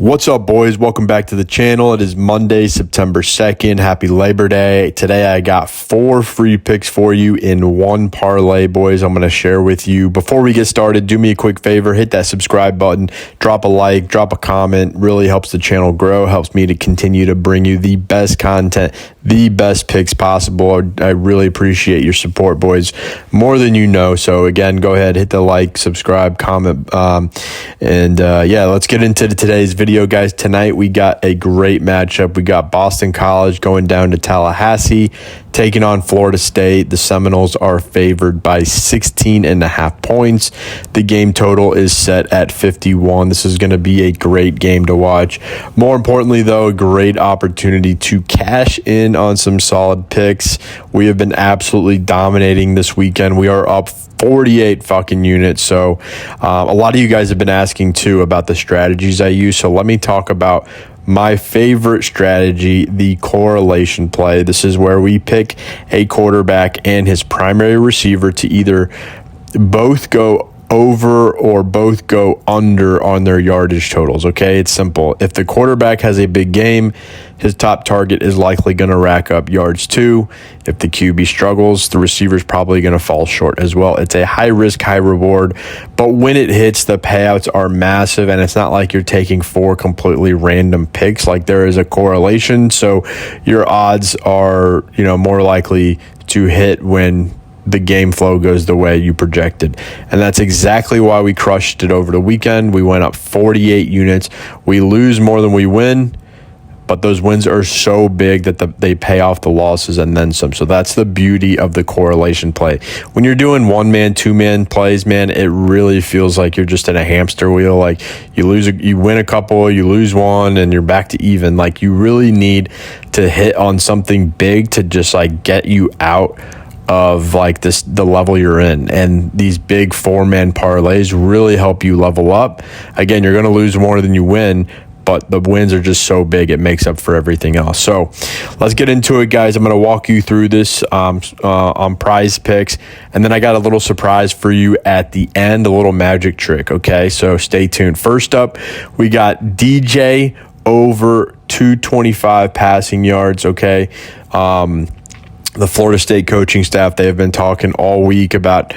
What's up, boys? Welcome back to the channel. It is Monday, September 2nd. Happy Labor Day. Today I got 4 free picks for you in one parlay, boys. I'm going to share with you. Before we get started, do me a quick favor. Hit that subscribe button. Drop a like. Drop a comment. Really helps the channel grow. Helps me to continue to bring you the best content, the best picks possible. I really appreciate your support, boys. More than you know. So, again, go ahead. Hit the like, subscribe, comment. Yeah, let's get into today's video. Guys, tonight we got a great matchup. We got Boston College going down to Tallahassee, taking on Florida State. The Seminoles are favored by 16.5 points. The game total is set at 51. This is going to be a great game to watch. More importantly, though, a great opportunity to cash in on some solid picks. We have been absolutely dominating this weekend. We are up 48 fucking units. So a lot of you guys have been asking too about the strategies I use. So let me talk about my favorite strategy, the correlation play. This is where we pick a quarterback and his primary receiver to either both go over or both go under on their yardage totals. Okay, it's simple. If the quarterback has a big game, his top target is likely going to rack up yards too. If the QB struggles, the receiver's probably going to fall short as well. It's a high risk, high reward, but when it hits, the payouts are massive, and it's not like you're taking 4 completely random picks. Like, there is a correlation, so your odds are, more likely to hit when the game flow goes the way you projected. And that's exactly why we crushed it over the weekend. We went up 48 units. We lose more than we win, but those wins are so big that they pay off the losses and then some. So that's the beauty of the correlation play. When you're doing 1-man, 2-man plays, man, it really feels like you're just in a hamster wheel. Like, you win a couple, you lose one, and you're back to even. Like, you really need to hit on something big to just get you out of the level you're in. And these big 4-man parlays really help you level up. Again, you're going to lose more than you win, but the wins are just so big, it makes up for everything else. So let's get into it, guys. I'm going to walk you through this on Prizepicks, and then I got a little surprise for you at the end, a little magic trick. Okay, so stay tuned. First up, we got DJ over 225 passing yards. Okay, the Florida State coaching staff, they have been talking all week about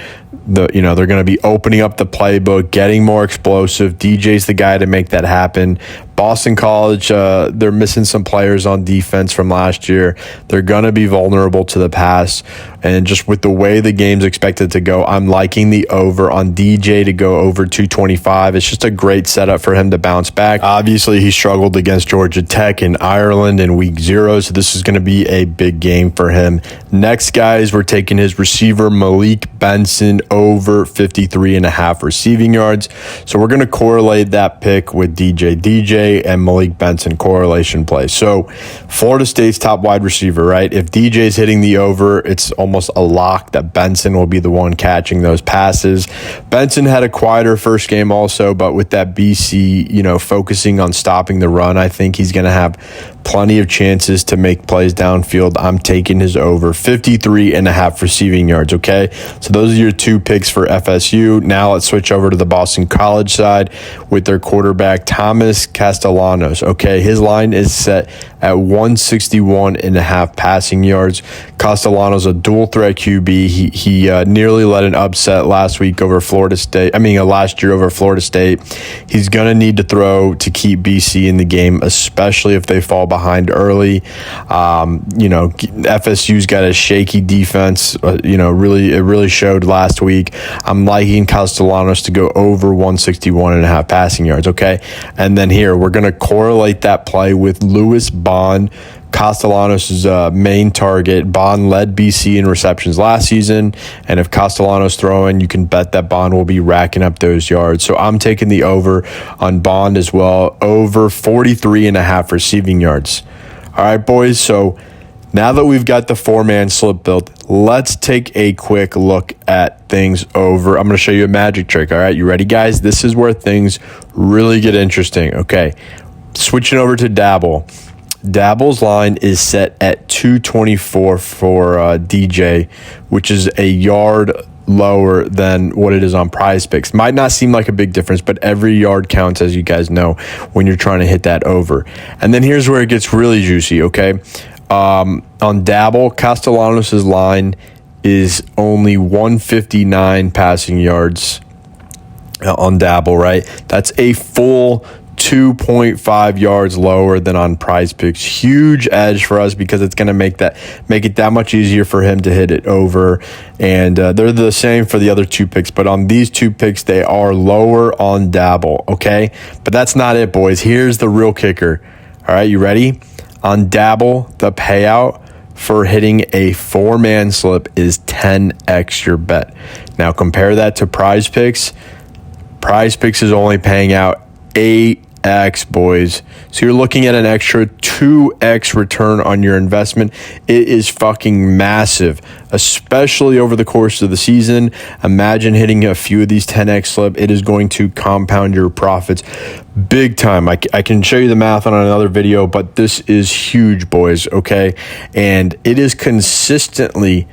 they're going to be opening up the playbook, getting more explosive. DJ's the guy to make that happen. Boston College, they're missing some players on defense from last year. They're going to be vulnerable to the pass. And just with the way the game's expected to go, I'm liking the over on DJ to go over 225. It's just a great setup for him to bounce back. Obviously, he struggled against Georgia Tech in Ireland in week 0, so this is going to be a big game for him. Next, guys, we're taking his receiver, Malik Benson, over 53.5 receiving yards. So we're going to correlate that pick with DJ and Malik Benson correlation play. So Florida State's top wide receiver, right? If DJ's hitting the over, it's almost a lock that Benson will be the one catching those passes. Benson had a quieter first game also, but with that BC, focusing on stopping the run, I think he's going to have plenty of chances to make plays downfield. I'm taking his over 53.5 receiving yards. Okay, so those are your 2 picks for FSU. Now let's switch over to the Boston College side with their quarterback Thomas Castellanos. Okay, his line is set at 161.5 passing yards. Castellanos, a dual threat QB. He nearly led an upset last week over Florida State. Last year over Florida State. He's going to need to throw to keep BC in the game, especially if they fall behind early. FSU's got a shaky defense. It really showed last week. I'm liking Castellanos to go over 161.5 passing yards. Okay, and then here we're going to correlate that play with Lewis Bond, Castellanos' main target. Bond led BC in receptions last season, and if Castellanos throwing, you can bet that Bond will be racking up those yards. So I'm taking the over on Bond as well, over 43.5 receiving yards. All right, boys, so now that we've got the 4-man slip built, let's take a quick look at things over. I'm going to show you a magic trick. All right, you ready, guys? This is where things really get interesting. Okay, switching over to Dabble. Dabble's line is set at 224 for DJ, which is a yard lower than what it is on Prizepicks. Might not seem like a big difference, but every yard counts, as you guys know, when you're trying to hit that over. And then here's where it gets really juicy, okay? On Dabble, Castellanos' line is only 159 passing yards on Dabble, right? That's a full 2.5 yards lower than on Prizepicks. Huge edge for us because it's going to make it that much easier for him to hit it over. And they're the same for the other two picks, but on these two picks, they are lower on Dabble, okay? But that's not it, boys. Here's the real kicker. All right, you ready? On Dabble, the payout for hitting a 4-man slip is 10x your bet. Now compare that to Prizepicks. Prizepicks is only paying out 8x, boys. So you're looking at an extra 2x return on your investment. It is fucking massive, especially over the course of the season. Imagine hitting a few of these 10x slip. It is going to compound your profits big time. I can show you the math on another video, but this is huge, boys, okay? And it is consistently,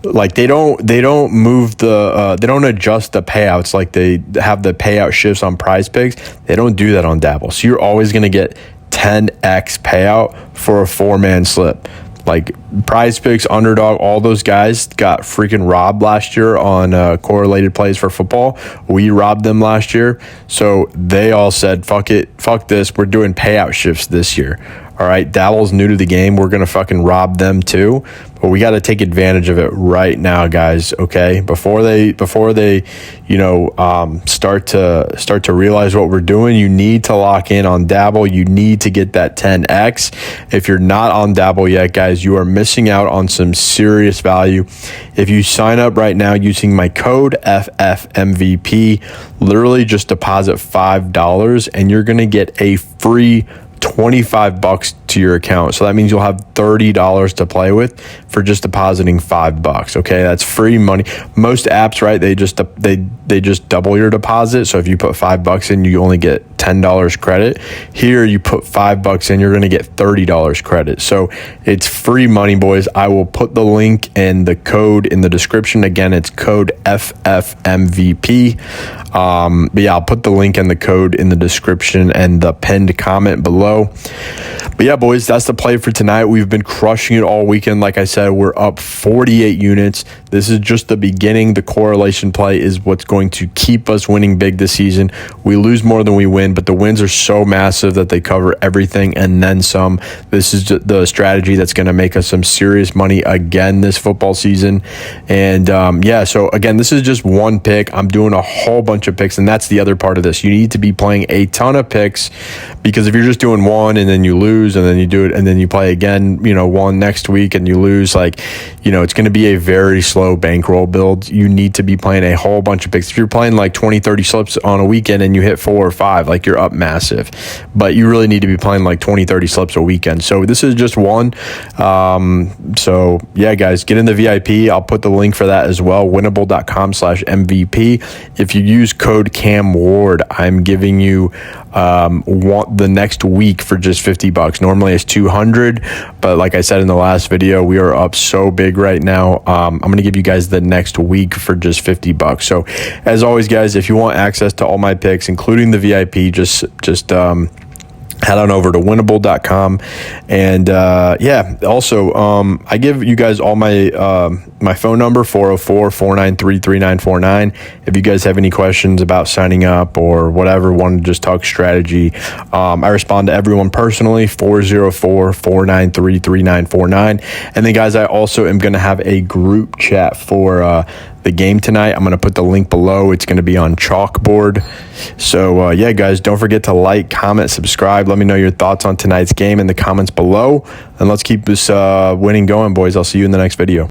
like, they don't move the they don't adjust the payouts like they have the payout shifts on Prizepicks. They don't do that on Dabble. So you're always going to get 10x payout for a 4-man slip. Like Prizepicks, Underdog, all those guys got freaking robbed last year on correlated plays for football. We robbed them last year. So they all said, fuck it, fuck this. We're doing payout shifts this year. All right, Dabble's new to the game. We're going to fucking rob them too. But we got to take advantage of it right now, guys, okay? Before they you know, start to realize what we're doing, you need to lock in on Dabble. You need to get that 10x. If you're not on Dabble yet, guys, you are missing out on some serious value. If you sign up right now using my code FFMVP, literally just deposit $5 and you're going to get a free $25 to your account. So that means you'll have $30 to play with for just depositing $5. Okay, that's free money. Most apps, right, they just double your deposit. So if you put $5 in, you only get $10 credit. Here you put $5 in, you're going to get $30 credit. So it's free money, boys. I will put the link and the code in the description. Again, it's code FFMVP. But yeah, I'll put the link and the code in the description and the pinned comment below. But yeah, boys, that's the play for tonight. We've been crushing it all weekend. Like I said, we're up 48 units. This is just the beginning. The correlation play is what's going to keep us winning big this season. We lose more than we win, but the wins are so massive that they cover everything and then some. This is the strategy that's going to make us some serious money again this football season. And yeah, so again, this is just one pick. I'm doing a whole bunch of picks, and that's the other part of this. You need to be playing a ton of picks, because if you're just doing one and then you lose and then you do it and then you play again, you know, one next week and you lose, like, you know, it's going to be a very slow bankroll build. You need to be playing a whole bunch of picks. If you're playing like 20, 30 slips on a weekend and you hit 4 or 5, like, you're up massive. But you really need to be playing like 20, 30 slips a weekend. So this is just one. So yeah, guys, get in the VIP. I'll put the link for that as well, winnable.com/MVP. If you use code Cam Ward, I'm giving you the next week for just $50. Normally it's $200, but like I said in the last video, we are up so big right now. I'm going to give you guys the next week for just $50. So as always, guys, if you want access to all my picks, including the VIP, just head on over to winnable.com. And yeah, also I give you guys all my my phone number, 404-493-3949. If you guys have any questions about signing up or whatever, want to just talk strategy, I respond to everyone personally, 404-493-3949. And then, guys, I also am going to have a group chat for the game tonight. I'm going to put the link below. It's going to be on Chalkboard. So yeah, guys, don't forget to like, comment, subscribe. Let me know your thoughts on tonight's game in the comments below, and let's keep this winning going, boys. I'll see you in the next video.